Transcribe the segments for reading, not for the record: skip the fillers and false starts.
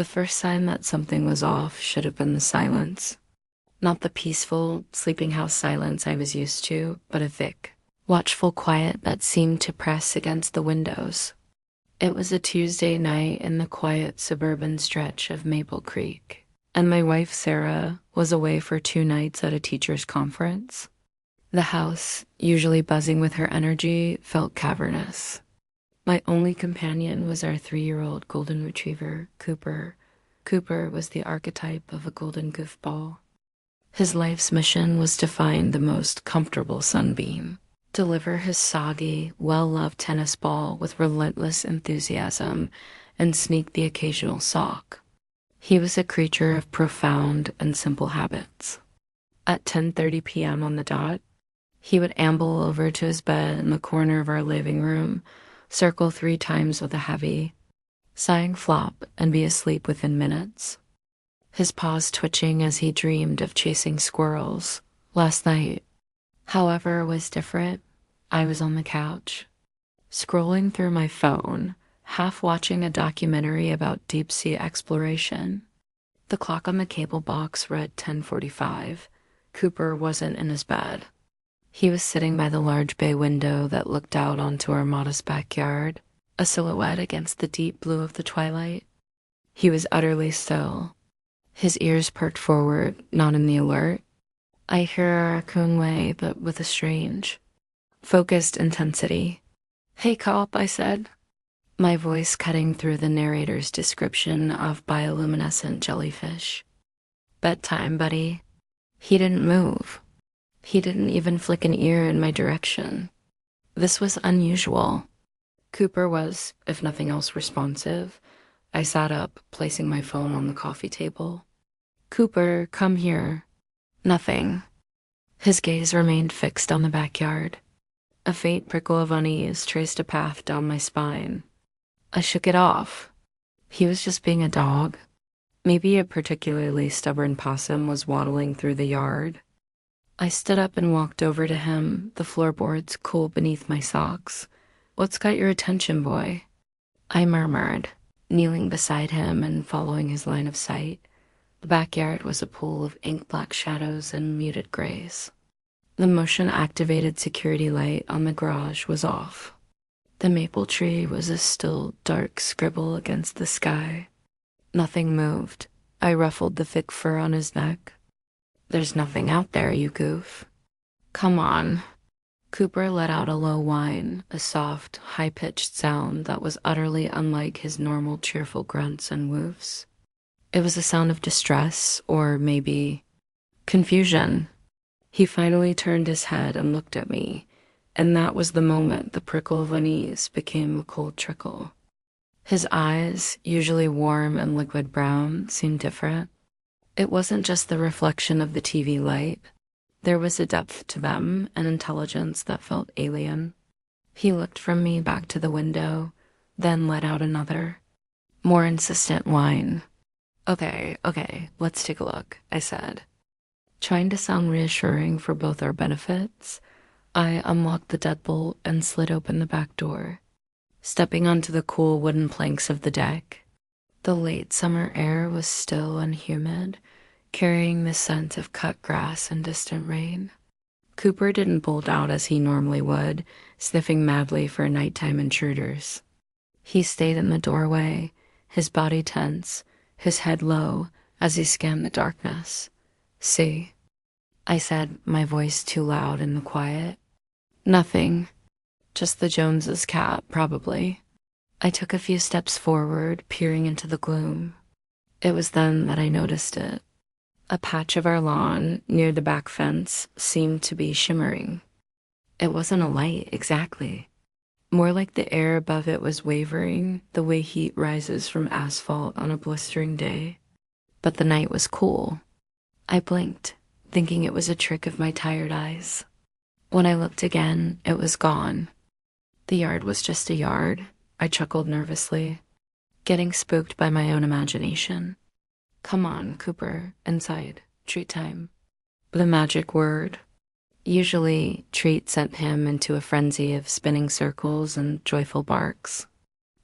The first sign that something was off should have been the silence. Not the peaceful, sleeping house silence I was used to, but a thick, watchful quiet that seemed to press against the windows. It was a Tuesday night in the quiet suburban stretch of Maple Creek, and my wife Sarah was away for 2 nights at a teacher's conference. The house, usually buzzing with her energy, felt cavernous. My only companion was our 3-year-old golden retriever, Cooper. Cooper was the archetype of a golden goofball. His life's mission was to find the most comfortable sunbeam, deliver his soggy, well-loved tennis ball with relentless enthusiasm, and sneak the occasional sock. He was a creature of profound and simple habits. At 10:30 p.m. on the dot, he would amble over to his bed in the corner of our living room, circle 3 times with a heavy, sighing flop, and be asleep within minutes. His paws twitching as he dreamed of chasing squirrels. Last night, however, was different. I was on the couch, scrolling through my phone, half watching a documentary about deep-sea exploration. The clock on the cable box read 10:45. Cooper wasn't in his bed. He was sitting by the large bay window that looked out onto our modest backyard, a silhouette against the deep blue of the twilight. He was utterly still, his ears perked forward, not in the alert. I hear a raccoon way, but with a strange, focused intensity. "Hey, cop," I said, my voice cutting through the narrator's description of bioluminescent jellyfish. "Bedtime, buddy." He didn't move. He didn't even flick an ear in my direction. This was unusual. Cooper was, if nothing else, responsive. I sat up, placing my phone on the coffee table. "Cooper, come here." Nothing. His gaze remained fixed on the backyard. A faint prickle of unease traced a path down my spine. I shook it off. He was just being a dog. Maybe a particularly stubborn possum was waddling through the yard. I stood up and walked over to him, the floorboards cool beneath my socks. "What's got your attention, boy?" I murmured, kneeling beside him and following his line of sight. The backyard was a pool of ink-black shadows and muted grays. The motion-activated security light on the garage was off. The maple tree was a still, dark scribble against the sky. Nothing moved. I ruffled the thick fur on his neck. "There's nothing out there, you goof." "Come on." Cooper let out a low whine, a soft, high-pitched sound that was utterly unlike his normal cheerful grunts and woofs. It was a sound of distress, or maybe confusion. He finally turned his head and looked at me, and that was the moment the prickle of unease became a cold trickle. His eyes, usually warm and liquid brown, seemed different. It wasn't just the reflection of the TV light. There was a depth to them, an intelligence that felt alien. He looked from me back to the window, then let out another, more insistent whine. Okay, let's take a look," I said. Trying to sound reassuring for both our benefits, I unlocked the deadbolt and slid open the back door, stepping onto the cool wooden planks of the deck. The late summer air was still and humid, carrying the scent of cut grass and distant rain. Cooper didn't bolt out as he normally would, sniffing madly for nighttime intruders. He stayed in the doorway, his body tense, his head low, as he scanned the darkness. "See?" I said, my voice too loud in the quiet. "Nothing. Just the Joneses' cat, probably." I took a few steps forward, peering into the gloom. It was then that I noticed it. A patch of our lawn, near the back fence, seemed to be shimmering. It wasn't a light, exactly. More like the air above it was wavering, the way heat rises from asphalt on a blistering day. But the night was cool. I blinked, thinking it was a trick of my tired eyes. When I looked again, it was gone. The yard was just a yard, I chuckled nervously, getting spooked by my own imagination. "Come on, Cooper, inside, treat time." The magic word. Usually, treat sent him into a frenzy of spinning circles and joyful barks.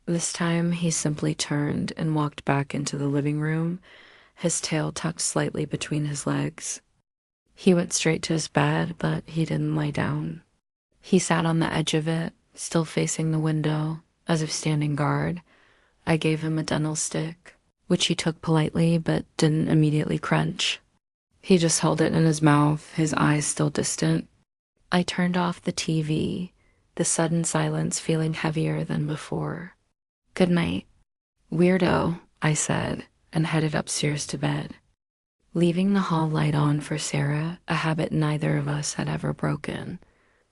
This time, he simply turned and walked back into the living room, his tail tucked slightly between his legs. He went straight to his bed, but he didn't lie down. He sat on the edge of it, still facing the window, as if standing guard. I gave him a dental stick, which he took politely but didn't immediately crunch. He just held it in his mouth, his eyes still distant. I turned off the TV, the sudden silence feeling heavier than before. "Good night, weirdo," I said, and headed upstairs to bed. Leaving the hall light on for Sarah, a habit neither of us had ever broken.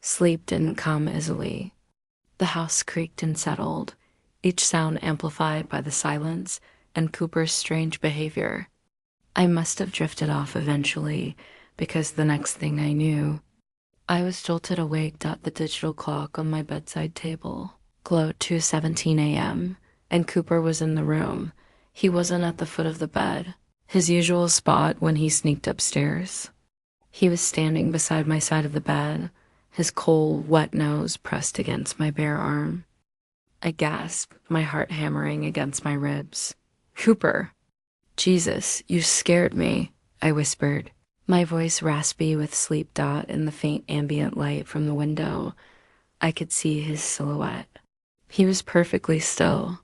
Sleep didn't come easily. The house creaked and settled, each sound amplified by the silence and Cooper's strange behavior. I must have drifted off eventually, because the next thing I knew, I was jolted awake. The digital clock on my bedside table glowed 2:17 a.m., and Cooper was in the room. He wasn't at the foot of the bed, his usual spot when he sneaked upstairs. He was standing beside my side of the bed, his cold, wet nose pressed against my bare arm. I gasped, my heart hammering against my ribs. "Cooper!" "Jesus, you scared me," I whispered, my voice raspy with sleep. In the faint ambient light from the window, I could see his silhouette. He was perfectly still.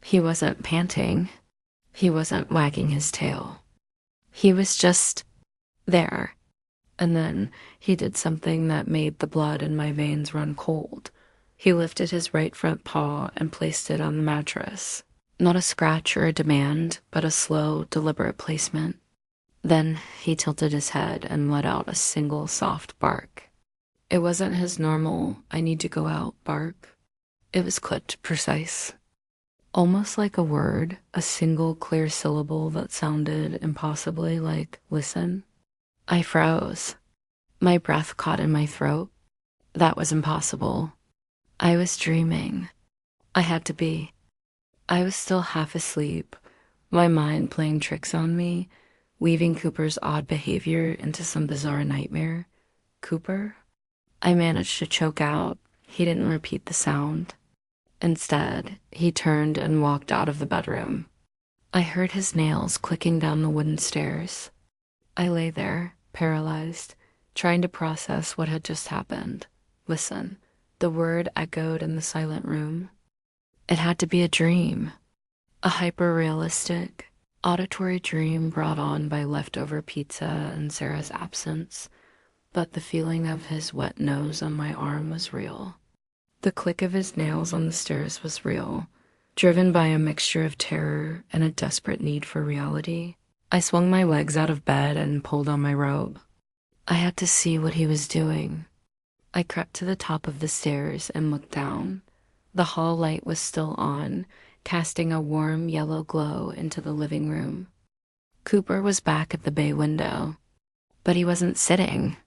He wasn't panting. He wasn't wagging his tail. He was just there. And then he did something that made the blood in my veins run cold. He lifted his right front paw and placed it on the mattress. Not a scratch or a demand, but a slow, deliberate placement. Then he tilted his head and let out a single soft bark. It wasn't his normal, "I need to go out" bark. It was clipped, precise. Almost like a word, a single clear syllable that sounded impossibly like "listen." I froze. My breath caught in my throat. That was impossible. I was dreaming. I had to be. I was still half asleep, my mind playing tricks on me, weaving Cooper's odd behavior into some bizarre nightmare. "Cooper?" I managed to choke out. He didn't repeat the sound. Instead, he turned and walked out of the bedroom. I heard his nails clicking down the wooden stairs. I lay there, paralyzed, trying to process what had just happened. Listen, the word echoed in the silent room. It had to be a dream, a hyper-realistic, auditory dream brought on by leftover pizza and Sarah's absence, but the feeling of his wet nose on my arm was real. The click of his nails on the stairs was real, driven by a mixture of terror and a desperate need for reality. I swung my legs out of bed and pulled on my robe. I had to see what he was doing. I crept to the top of the stairs and looked down. The hall light was still on, casting a warm yellow glow into the living room. Cooper was back at the bay window, but he wasn't sitting.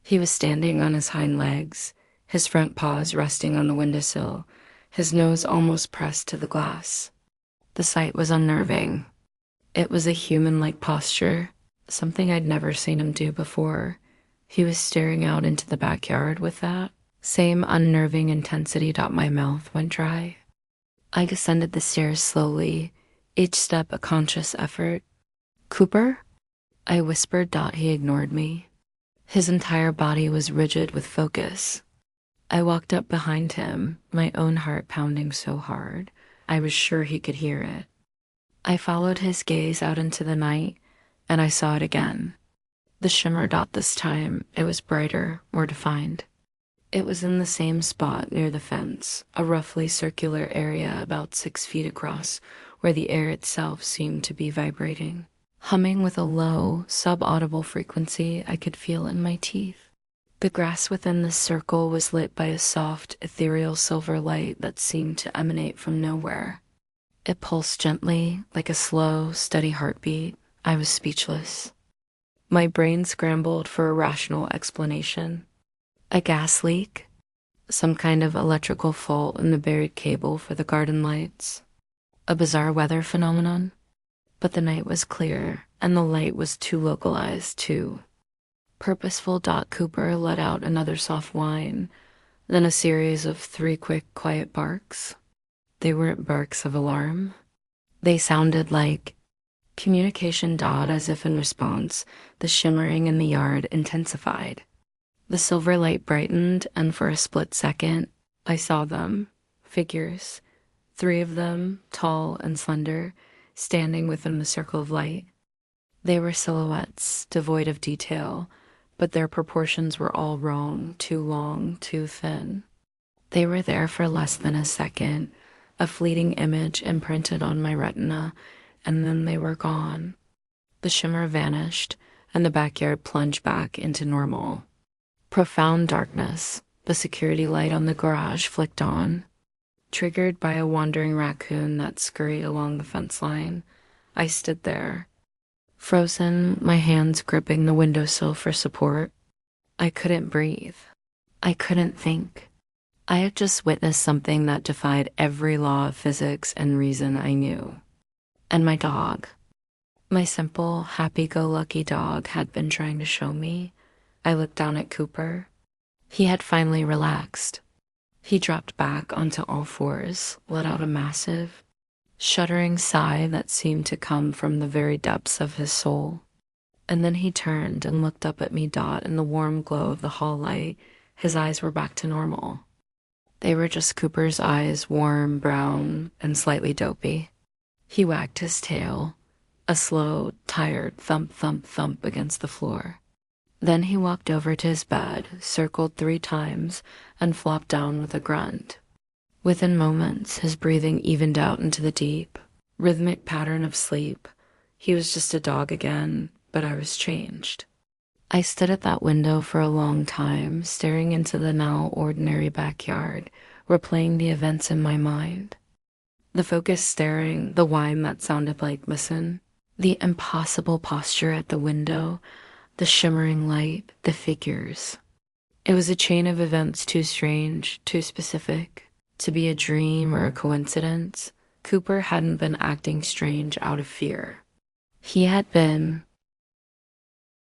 He was standing on his hind legs, his front paws resting on the windowsill, his nose almost pressed to the glass. The sight was unnerving. It was a human-like posture, something I'd never seen him do before. He was staring out into the backyard with that same unnerving intensity. My mouth went dry. I descended the stairs slowly, each step a conscious effort. "Cooper?" I whispered. He ignored me. His entire body was rigid with focus. I walked up behind him, my own heart pounding so hard, I was sure he could hear it. I followed his gaze out into the night, and I saw it again. The shimmer. This time, it was brighter, more defined. It was in the same spot near the fence, a roughly circular area about 6 feet across, where the air itself seemed to be vibrating, humming with a low, sub-audible frequency I could feel in my teeth. The grass within this circle was lit by a soft, ethereal silver light that seemed to emanate from nowhere. It pulsed gently, like a slow, steady heartbeat. I was speechless. My brain scrambled for a rational explanation. A gas leak? Some kind of electrical fault in the buried cable for the garden lights? A bizarre weather phenomenon? But the night was clear, and the light was too localized, too purposeful. Cooper let out another soft whine, then a series of 3 quick, quiet barks. They weren't barks of alarm. They sounded like communication died as if in response. The shimmering in the yard intensified. The silver light brightened, and for a split second, I saw them. Figures. 3 of them, tall and slender, standing within the circle of light. They were silhouettes, devoid of detail, but their proportions were all wrong, too long, too thin. They were there for less than a second, a fleeting image imprinted on my retina, and then they were gone. The shimmer vanished, and the backyard plunged back into normal. Profound darkness. The security light on the garage flicked on. Triggered by a wandering raccoon that scurried along the fence line, I stood there, frozen, my hands gripping the windowsill for support. I couldn't breathe. I couldn't think. I had just witnessed something that defied every law of physics and reason I knew. And my dog, my simple, happy-go-lucky dog, had been trying to show me. I looked down at Cooper. He had finally relaxed. He dropped back onto all fours, let out a massive, shuddering sigh that seemed to come from the very depths of his soul. And then he turned and looked up at me. In the warm glow of the hall light, his eyes were back to normal. They were just Cooper's eyes, warm, brown, and slightly dopey. He wagged his tail, a slow, tired thump, thump, thump against the floor. Then he walked over to his bed, circled 3 times, and flopped down with a grunt. Within moments, his breathing evened out into the deep, rhythmic pattern of sleep. He was just a dog again, but I was changed. I stood at that window for a long time, staring into the now ordinary backyard, replaying the events in my mind. The focused staring, the whine that sounded like listen, the impossible posture at the window, the shimmering light, the figures. It was a chain of events too strange, too specific, to be a dream or a coincidence. Cooper hadn't been acting strange out of fear. He had been